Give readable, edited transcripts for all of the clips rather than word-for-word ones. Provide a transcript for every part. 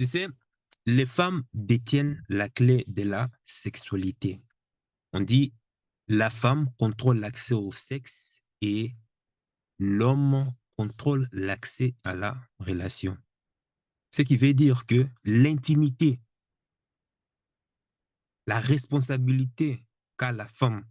Tu sais, les femmes détiennent la clé de la sexualité. On dit la femme contrôle l'accès au sexe et l'homme contrôle l'accès à la relation. Ce qui veut dire que l'intimité, la responsabilité qu'a la femme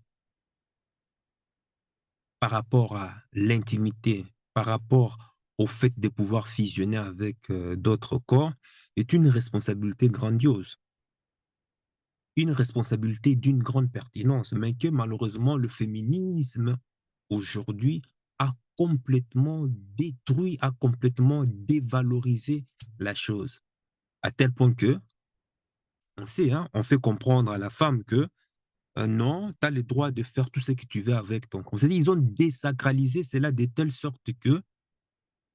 par rapport à l'intimité, par rapport au fait de pouvoir fusionner avec d'autres corps, est une responsabilité grandiose, une responsabilité d'une grande pertinence, mais que malheureusement le féminisme aujourd'hui a complètement détruit, a complètement dévalorisé la chose, à tel point que on sait, hein, on fait comprendre à la femme que non, tu as le droit de faire tout ce que tu veux avec ton corps. C'est-à-dire, ils ont désacralisé cela de telle sorte que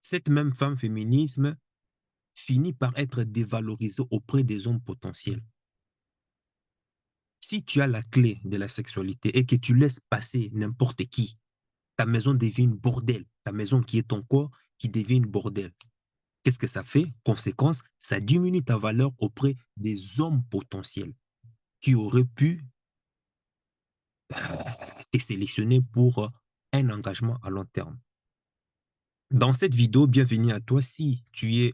cette même femme féminisme finit par être dévalorisée auprès des hommes potentiels. Si tu as la clé de la sexualité et que tu laisses passer n'importe qui, ta maison devient une bordel. Ta maison qui est ton corps qui devient une bordel. Qu'est-ce que ça fait? Conséquence, ça diminue ta valeur auprès des hommes potentiels qui auraient pu te sélectionner pour un engagement à long terme. Dans cette vidéo, bienvenue à toi. Si tu es,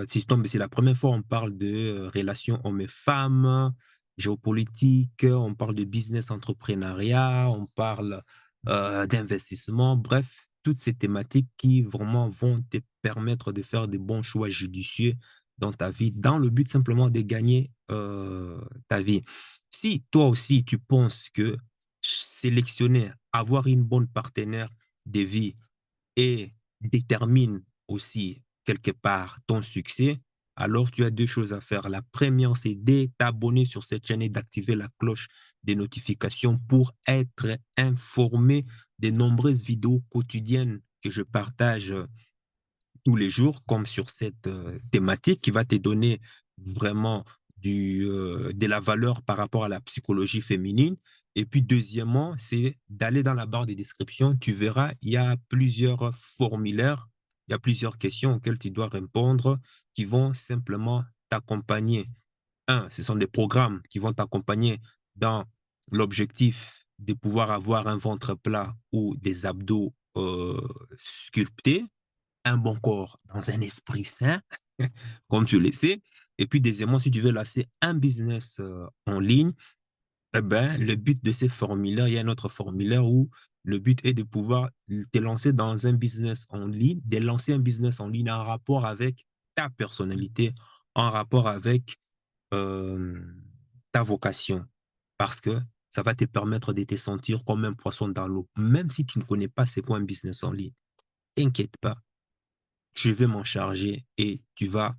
si c'est la première fois, on parle de relations hommes et femmes, géopolitique, on parle de business entrepreneuriat, on parle d'investissement, bref, toutes ces thématiques qui vraiment vont te permettre de faire des bons choix judicieux dans ta vie, dans le but simplement de gagner ta vie. Si toi aussi, tu penses que sélectionner, avoir une bonne partenaire de vie et détermine aussi quelque part ton succès, alors tu as deux choses à faire. La première, c'est de t'abonner sur cette chaîne et d'activer la cloche des notifications pour être informé des nombreuses vidéos quotidiennes que je partage tous les jours, comme sur cette thématique qui va te donner vraiment de la valeur par rapport à la psychologie féminine. Et puis, deuxièmement, c'est d'aller dans la barre des descriptions. Tu verras, il y a plusieurs formulaires, il y a plusieurs questions auxquelles tu dois répondre qui vont simplement t'accompagner. Un, ce sont des programmes qui vont t'accompagner dans l'objectif de pouvoir avoir un ventre plat ou des abdos sculptés, un bon corps dans un esprit sain, comme tu le sais. Et puis, deuxièmement, si tu veux lancer un business en ligne, eh ben, le but de ces formulaires, il y a un autre formulaire où le but est de pouvoir te lancer dans un business en ligne, de lancer un business en ligne en rapport avec ta personnalité, en rapport avec euh, ta vocation. Parce que ça va te permettre de te sentir comme un poisson dans l'eau, même si tu ne connais pas c'est quoi un business en ligne. T'inquiète pas, je vais m'en charger et tu vas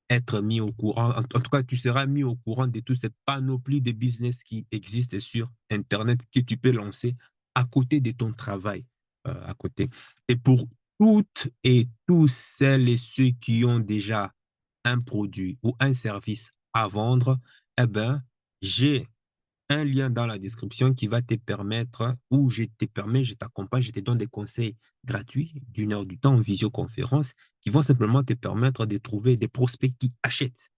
être mis au courant. En tout cas, tu seras mis au courant de toute cette panoplie de business qui existe sur Internet que tu peux lancer à côté de ton travail, à côté. Et pour toutes et tous celles et ceux qui ont déjà un produit ou un service à vendre, eh ben, j'ai un lien dans la description qui va te permettre, ou je te permets, je t'accompagne, je te donne des conseils gratuits d'une heure du temps en visioconférence qui vont simplement te permettre de trouver des prospects qui achètent,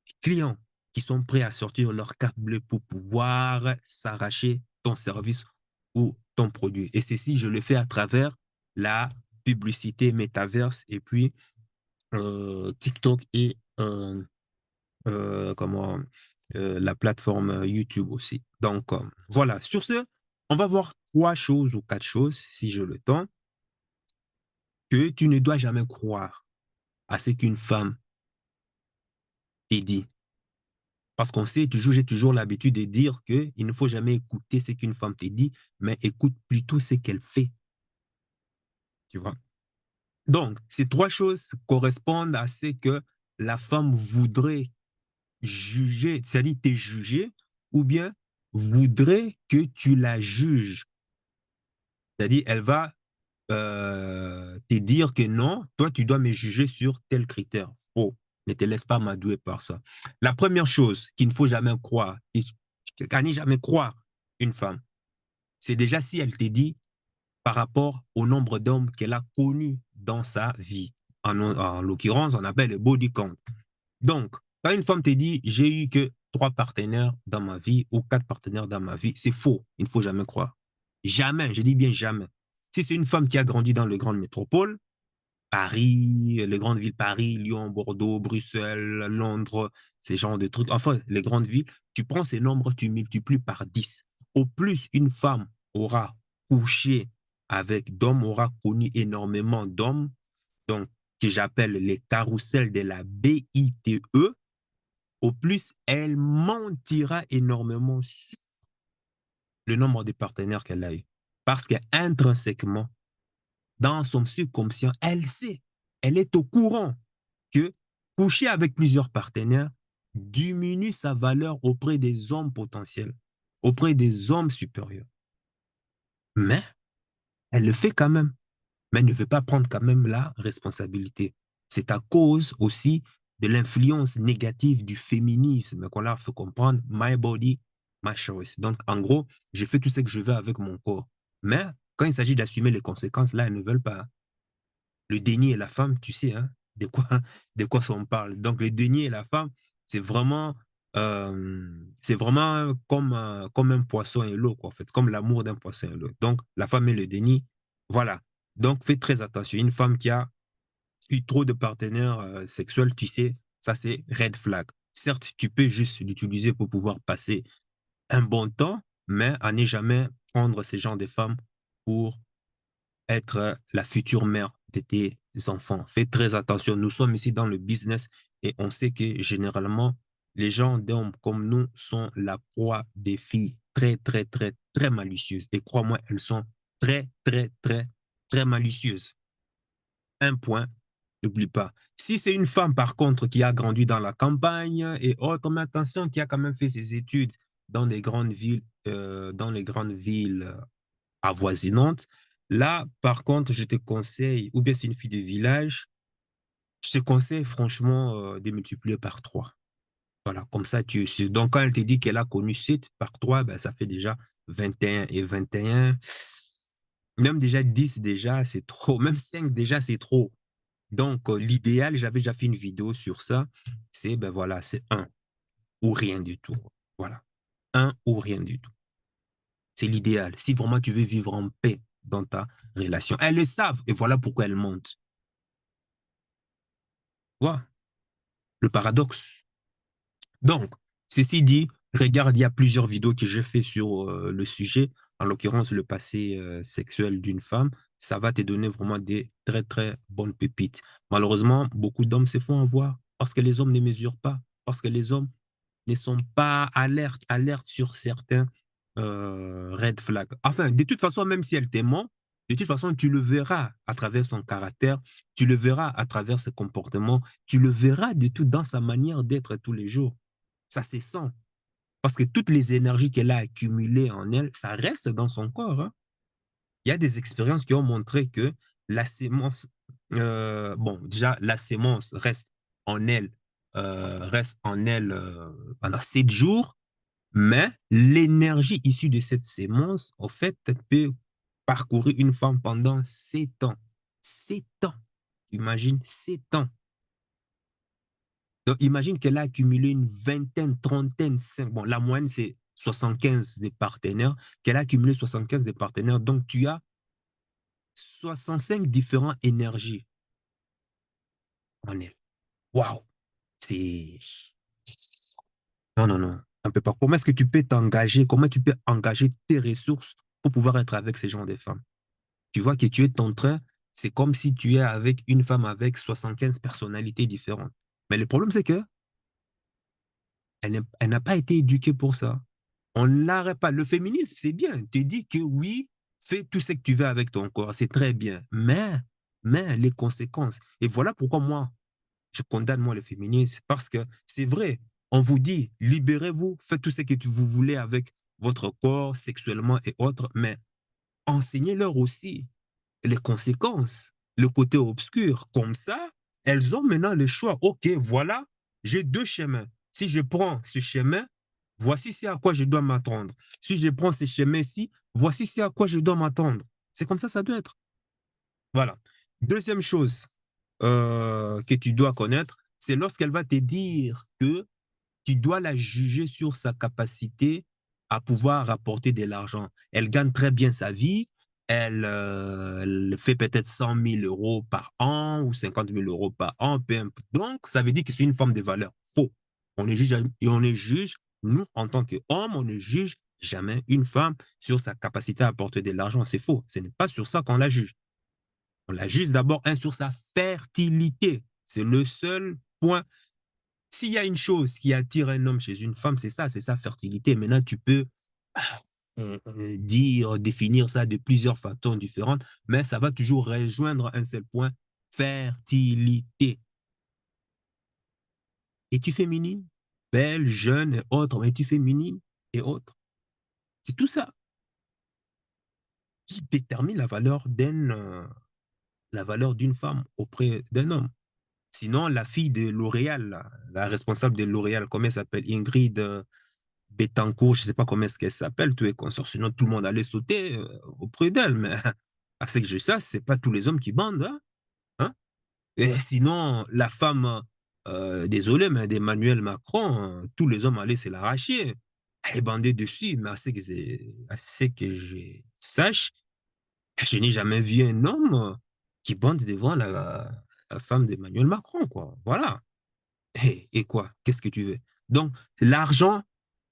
des clients qui sont prêts à sortir leur carte bleue pour pouvoir s'arracher ton service ou ton produit. Et ceci, je le fais à travers la publicité métaverse et puis TikTok et comment, la plateforme YouTube aussi. Donc, voilà. Sur ce, on va voir trois choses ou quatre choses, si j'ai le temps, que tu ne dois jamais croire à ce qu'une femme te dit. Parce qu'on sait toujours, j'ai toujours l'habitude de dire qu'il ne faut jamais écouter ce qu'une femme te dit, mais écoute plutôt ce qu'elle fait. Tu vois? Donc, ces trois choses correspondent à ce que la femme voudrait juger, c'est-à-dire te juger, ou bien voudrait que tu la juges. C'est-à-dire, elle va te dire que non, toi, tu dois me juger sur tel critère. Oh, ne te laisse pas m'adouer par ça. La première chose qu'il ne faut jamais croire, qu'à n'y jamais croire une femme, c'est déjà si elle te dit par rapport au nombre d'hommes qu'elle a connus dans sa vie. En l'occurrence, on appelle le body count. Donc, quand une femme te dit, j'ai eu que 3 partenaires dans ma vie ou 4 partenaires dans ma vie, c'est faux. Il ne faut jamais croire. Jamais, je dis bien jamais. Si c'est une femme qui a grandi dans les grandes métropoles, Paris, les grandes villes, Paris, Lyon, Bordeaux, Bruxelles, Londres, ces genres de trucs, enfin, les grandes villes, tu prends ces nombres, tu multiplies par 10. Au plus une femme aura couché avec d'hommes, aura connu énormément d'hommes, donc que j'appelle les carousels de la BITE, au plus elle mentira énormément sur le nombre de partenaires qu'elle a eu. Parce qu'intrinsèquement, dans son subconscient, elle sait, elle est au courant que coucher avec plusieurs partenaires diminue sa valeur auprès des hommes potentiels, auprès des hommes supérieurs. Mais elle le fait quand même, mais elle ne veut pas prendre quand même la responsabilité. C'est à cause aussi de l'influence négative du féminisme qu'on leur fait comprendre, my body, my choice. Donc, en gros, je fais tout ce que je veux avec mon corps. Mais quand il s'agit d'assumer les conséquences, là, elles ne veulent pas. Le déni et la femme, tu sais, hein, de quoi on parle. Donc, le déni et la femme, c'est vraiment comme un poisson et l'eau, quoi, en fait, comme l'amour d'un poisson et l'eau. Donc, la femme et le déni, voilà. Donc, fais très attention. Une femme qui a eu trop de partenaires sexuels, tu sais, ça, c'est red flag. Certes, tu peux juste l'utiliser pour pouvoir passer un bon temps, mais à ne jamais prendre ces genres de femmes pour être la future mère de tes enfants. Fais très attention. Nous sommes ici dans le business et on sait que généralement, les gens d'hommes comme nous sont la proie des filles très, très, très, très malicieuses. Et crois-moi, elles sont très, très, très, très malicieuses. Un point, n'oublie pas. Si c'est une femme, par contre, qui a grandi dans la campagne et autres, mais attention, qui a quand même fait ses études dans les grandes villes avoisinantes, là, par contre, je te conseille, ou bien c'est une fille de village, je te conseille franchement de multiplier par 3. Voilà, comme ça, donc quand elle te dit qu'elle a connu 7 par 3, ben, ça fait déjà 21 et 21. Même déjà 10 déjà, c'est trop. Même 5 déjà, c'est trop. Donc, l'idéal, j'avais déjà fait une vidéo sur ça, c'est, ben voilà, c'est un ou rien du tout. Voilà, un ou rien du tout. C'est l'idéal. Si vraiment tu veux vivre en paix dans ta relation. Elles le savent et voilà pourquoi elles mentent. Voilà le paradoxe. Donc, ceci dit, regarde, il y a plusieurs vidéos que j'ai fait sur le sujet, en l'occurrence le passé sexuel d'une femme. Ça va te donner vraiment des très, très bonnes pépites. Malheureusement, beaucoup d'hommes se font avoir parce que les hommes ne mesurent pas, parce que les hommes ne sont pas alertes sur certains red flags. Enfin, de toute façon, même si elle t'aimant, de toute façon, tu le verras à travers son caractère, tu le verras à travers ses comportements, tu le verras de tout dans sa manière d'être tous les jours. Ça se sent. Parce que toutes les énergies qu'elle a accumulées en elle, ça reste dans son corps, hein. Il y a des expériences qui ont montré que la sémence, bon, déjà, la sémence reste en elle pendant 7 jours, mais l'énergie issue de cette sémence, en fait, peut parcourir une femme pendant 7 ans. 7 ans. Imagine, 7 ans. Donc, imagine qu'elle a accumulé une vingtaine, trentaine, bon, la moyenne, c'est 75 des partenaires, qu'elle a accumulé 75 des partenaires. Donc, tu as 65 différentes énergies en elle. Waouh! C'est. Non, non, non. On peut pas. Comment est-ce que tu peux t'engager? Comment tu peux engager tes ressources pour pouvoir être avec ces gens de femmes? Tu vois que tu es en train, c'est comme si tu es avec une femme avec 75 personnalités différentes. Mais le problème, c'est que elle n'a pas été éduquée pour ça. On ne l'arrête pas. Le féminisme, c'est bien. Tu dis que oui, fais tout ce que tu veux avec ton corps, c'est très bien. Mais les conséquences. Et voilà pourquoi moi, je condamne moi le féminisme. Parce que c'est vrai, on vous dit, libérez-vous, faites tout ce que vous voulez avec votre corps, sexuellement et autres, mais enseignez-leur aussi les conséquences, le côté obscur. Comme ça, elles ont maintenant le choix. OK, voilà, j'ai 2 chemins. Si je prends ce chemin, voici c'est à quoi je dois m'attendre. Si je prends ce chemin-ci, voici c'est à quoi je dois m'attendre. C'est comme ça doit être. Voilà. Deuxième chose, que tu dois connaître, c'est lorsqu'elle va te dire que tu dois la juger sur sa capacité à pouvoir rapporter de l'argent. Elle gagne très bien sa vie, elle fait peut-être 100 000 € par an ou 50 000 € par an, peu importe. Donc, ça veut dire que c'est une femme de valeur. Faux. On ne juge, et on ne juge, nous, en tant qu'hommes, on ne juge jamais une femme sur sa capacité à apporter de l'argent. C'est faux. Ce n'est pas sur ça qu'on la juge. On la juge d'abord, sur sa fertilité. C'est le seul point. S'il y a une chose qui attire un homme chez une femme, c'est ça, c'est sa fertilité. Maintenant, tu peux dire, définir ça de plusieurs façons différentes, mais ça va toujours rejoindre un seul point, fertilité. Es-tu féminine? Belle, jeune et autres, mais es-tu féminine et autres? C'est tout ça qui détermine la valeur d'une femme auprès d'un homme. Sinon, la fille de L'Oréal, la responsable de L'Oréal, comment elle s'appelle? Ingrid Betancourt, je ne sais pas comment est-ce qu'elle s'appelle, tout est consort. Sinon, tout le monde allait sauter auprès d'elle. Mais à ce que je sais, ce n'est pas tous les hommes qui bandent. Hein? Et sinon, la femme, désolé, mais d'Emmanuel Macron, tous les hommes allaient se l'arracher. Elle est bandée dessus, mais à ce que je sache, je n'ai jamais vu un homme qui bande devant la femme d'Emmanuel Macron, quoi. Voilà. Et quoi? Qu'est-ce que tu veux? Donc, l'argent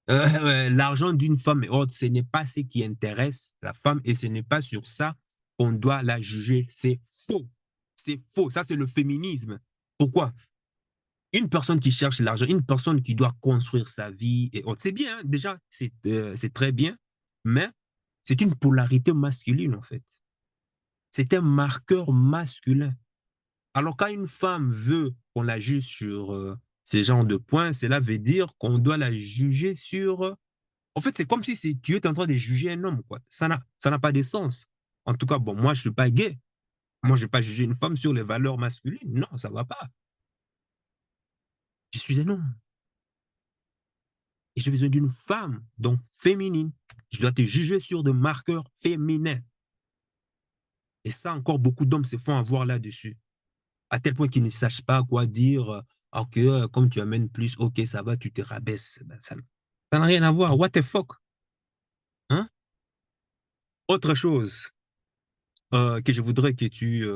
d'une femme et autre, ce n'est pas ce qui intéresse la femme et ce n'est pas sur ça qu'on doit la juger. C'est faux. C'est faux. Ça, c'est le féminisme. Pourquoi? Une personne qui cherche l'argent, une personne qui doit construire sa vie et autres, c'est bien, hein, déjà, c'est très bien, mais c'est une polarité masculine, en fait. C'est un marqueur masculin. Alors, quand une femme veut qu'on la juge sur ces genres de points, cela veut dire qu'on doit la juger sur. En fait, c'est comme si tu étais en train de juger un homme, quoi. Ça n'a pas de sens. En tout cas, bon, moi, je ne suis pas gay. Moi, je ne vais pas juger une femme sur les valeurs masculines. Non, ça ne va pas. Je suis un homme. Et j'ai besoin d'une femme, donc féminine. Je dois te juger sur des marqueurs féminins. Et ça, encore, beaucoup d'hommes se font avoir là-dessus. À tel point qu'ils ne sachent pas quoi dire. Ok, comme tu amènes plus, ok, ça va, tu te rabaisses. Ben, ça n'a rien à voir. What the fuck? Hein? Autre chose que je voudrais que tu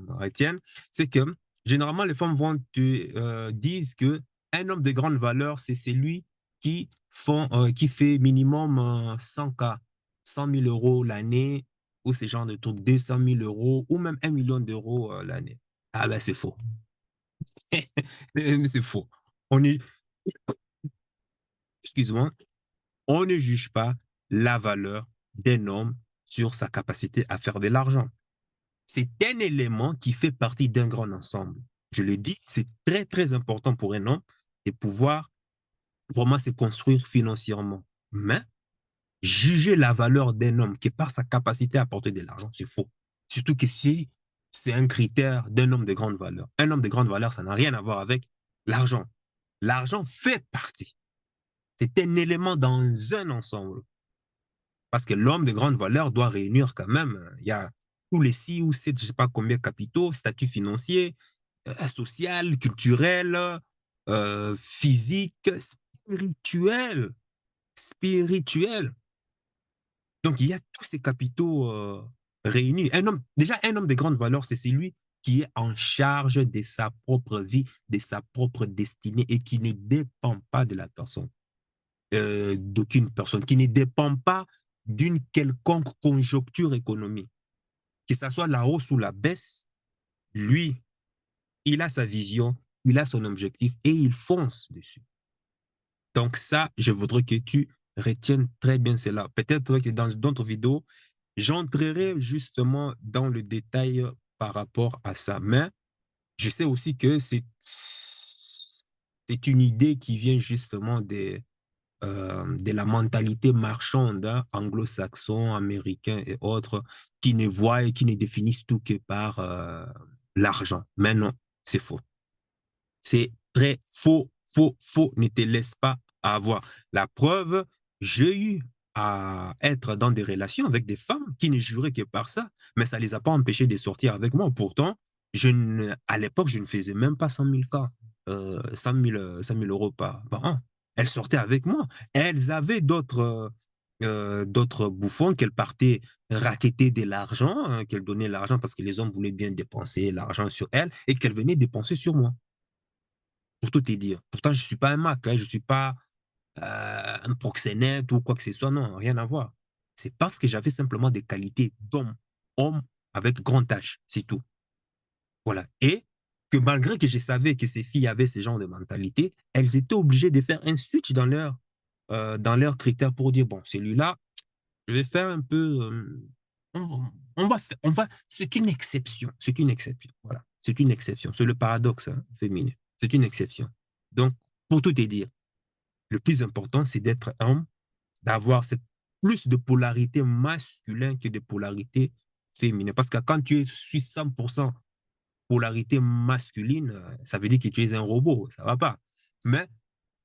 retiennes, c'est que généralement, les femmes vont te disent que un homme de grande valeur, c'est celui qui fait minimum 100K, 100 000 € l'année, ou ce genre de trucs, 200 000 € ou même 1 million d'euros l'année. Ah ben, c'est faux. C'est faux. On est, excuse-moi, on ne juge pas la valeur d'un homme sur sa capacité à faire de l'argent. C'est un élément qui fait partie d'un grand ensemble. Je le dis, c'est très, très important pour un homme de pouvoir vraiment se construire financièrement. Mais juger la valeur d'un homme qui par sa capacité à apporter de l'argent, c'est faux. Surtout que si c'est un critère d'un homme de grande valeur. Un homme de grande valeur, ça n'a rien à voir avec l'argent. L'argent fait partie. C'est un élément dans un ensemble. Parce que l'homme de grande valeur doit réunir quand même, il y a tous les 6 ou 7, je ne sais pas combien, capitaux, statuts financiers, social, culturel, physique, spirituel. Spirituel. Donc, il y a tous ces capitaux réunis. Déjà, un homme de grande valeur, c'est celui qui est en charge de sa propre vie, de sa propre destinée et qui ne dépend pas de la personne, d'aucune personne, qui ne dépend pas d'une quelconque conjoncture économique. Que ce soit la hausse ou la baisse, lui, il a sa vision, il a son objectif et il fonce dessus. Donc ça, je voudrais que tu retiennes très bien cela. Peut-être que dans d'autres vidéos, j'entrerai justement dans le détail par rapport à ça. Mais je sais aussi que c'est une idée qui vient justement de la mentalité marchande, hein, anglo-saxon, américain et autres, qui ne voient et qui ne définissent tout que par l'argent. Mais non, c'est faux. C'est très faux, faux, faux. Ne te laisse pas avoir. La preuve, j'ai eu à être dans des relations avec des femmes qui ne juraient que par ça, mais ça ne les a pas empêchés de sortir avec moi. Pourtant, À l'époque, je ne faisais même pas 100 000 cas, 100 000 euros par an. Elles sortaient avec moi. Elles avaient d'autres bouffons qu'elles partaient raqueter de l'argent, hein, qu'elles donnaient l'argent parce que les hommes voulaient bien dépenser l'argent sur elles et qu'elles venaient dépenser sur moi, pour tout te dire. Pourtant, je ne suis pas un Mac, hein, je ne suis pas un proxénète ou quoi que ce soit, non, rien à voir. C'est parce que j'avais simplement des qualités d'homme, homme avec grand H, c'est tout. Voilà. Et que malgré que je savais que ces filles avaient ce genre de mentalité, elles étaient obligées de faire un switch dans leurs critères pour dire, bon, celui-là, je vais faire un peu... c'est une exception. C'est une exception. Voilà. C'est une exception. C'est le paradoxe, hein, féminin. C'est une exception. Donc, pour tout te dire, le plus important, c'est d'être homme, d'avoir plus de polarité masculine que de polarité féminine. Parce que quand tu suis 100% polarité masculine, ça veut dire que tu es un robot, ça va pas. Mais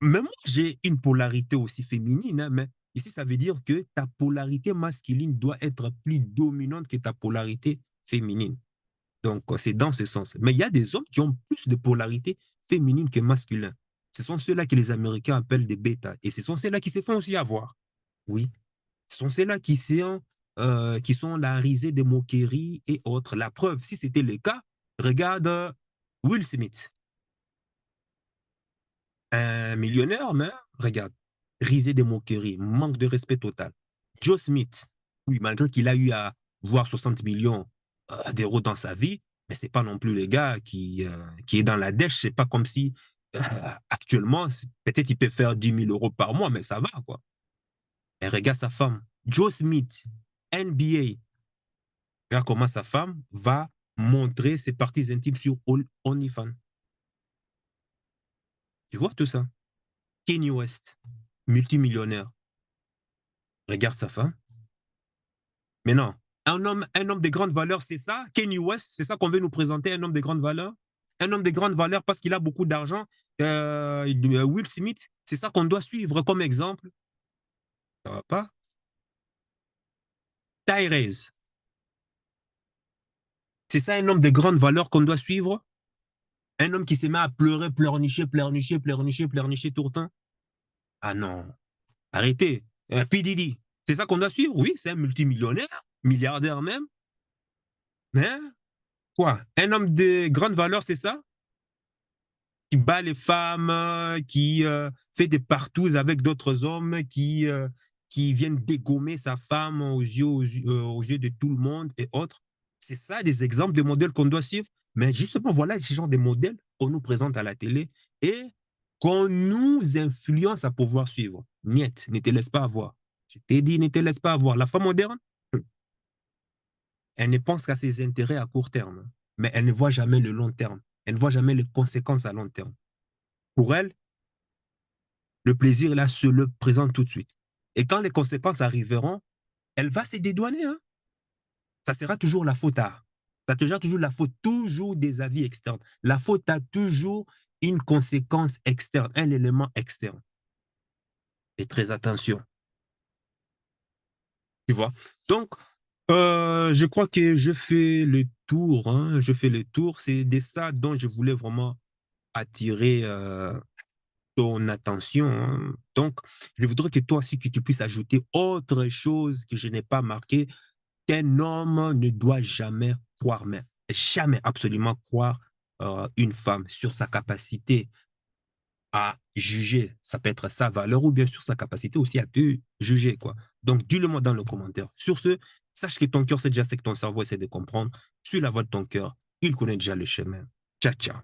même moi, j'ai une polarité aussi féminine, hein, mais ici, ça veut dire que ta polarité masculine doit être plus dominante que ta polarité féminine. Donc, c'est dans ce sens. Mais il y a des hommes qui ont plus de polarité féminine que masculin. Ce sont ceux-là que les Américains appellent des bêtas. Et ce sont ceux-là qui se font aussi avoir. Oui. Ce sont ceux-là qui sont la risée des moqueries et autres. La preuve, si c'était le cas, regarde Will Smith, un millionnaire, mais regarde, risée des moqueries, manque de respect total. Joe Smith, oui, malgré qu'il a eu à voir 60 millions d'euros dans sa vie, mais c'est pas non plus le gars qui est dans la dèche. C'est pas comme si euh, actuellement, peut-être il peut faire 10 000 euros par mois, mais ça va, quoi. Et regarde sa femme, Joe Smith, NBA. Regarde comment sa femme va montrer ses parties intimes sur OnlyFans. Tu vois tout ça? Kanye West, multimillionnaire. Regarde sa femme. Mais non, un homme de grande valeur, c'est ça? Kanye West, c'est ça qu'on veut nous présenter, un homme de grande valeur? Un homme de grande valeur parce qu'il a beaucoup d'argent. Will Smith, c'est ça qu'on doit suivre comme exemple. Ça va pas? Tyrese, c'est ça un homme de grande valeur qu'on doit suivre? Un homme qui se met à pleurer, pleurnicher, pleurnicher, pleurnicher, pleurnicher tout le temps? Ah non, arrêtez. P. Diddy, c'est ça qu'on doit suivre? Oui, c'est un multimillionnaire, milliardaire même. Mais quoi? Un homme de grande valeur, c'est ça? Qui bat les femmes, qui fait des partous avec d'autres hommes, qui viennent dégommer sa femme aux yeux de tout le monde et autres. C'est ça des exemples de modèles qu'on doit suivre. Mais justement, voilà ce genre de modèles qu'on nous présente à la télé et qu'on nous influence à pouvoir suivre. Niet, ne te laisse pas avoir. Je t'ai dit, ne te laisse pas avoir. La femme moderne, elle ne pense qu'à ses intérêts à court terme, mais elle ne voit jamais le long terme. Elle ne voit jamais les conséquences à long terme. Pour elle, le plaisir, là, se le présente tout de suite. Et quand les conséquences arriveront, elle va se dédouaner. Hein. Ça sera toujours la faute à. Ça sera toujours la faute, toujours des avis externes. La faute a toujours une conséquence externe, un élément externe. Et très attention. Tu vois? Donc, je crois que je fais le tour. Hein, je fais le tour. C'est de ça dont je voulais vraiment attirer ton attention. Hein. Donc, je voudrais que toi aussi, que tu puisses ajouter autre chose que je n'ai pas marqué, qu'un homme ne doit jamais croire, mais jamais absolument croire une femme sur sa capacité à juger. Ça peut être sa valeur ou bien sur sa capacité aussi à te juger, quoi. Donc, dis-le-moi dans le commentaire. Sur ce, sache que ton cœur sait déjà ce que ton cerveau essaie de comprendre. Suis la voie de ton cœur. Il connaît déjà le chemin. Ciao, ciao.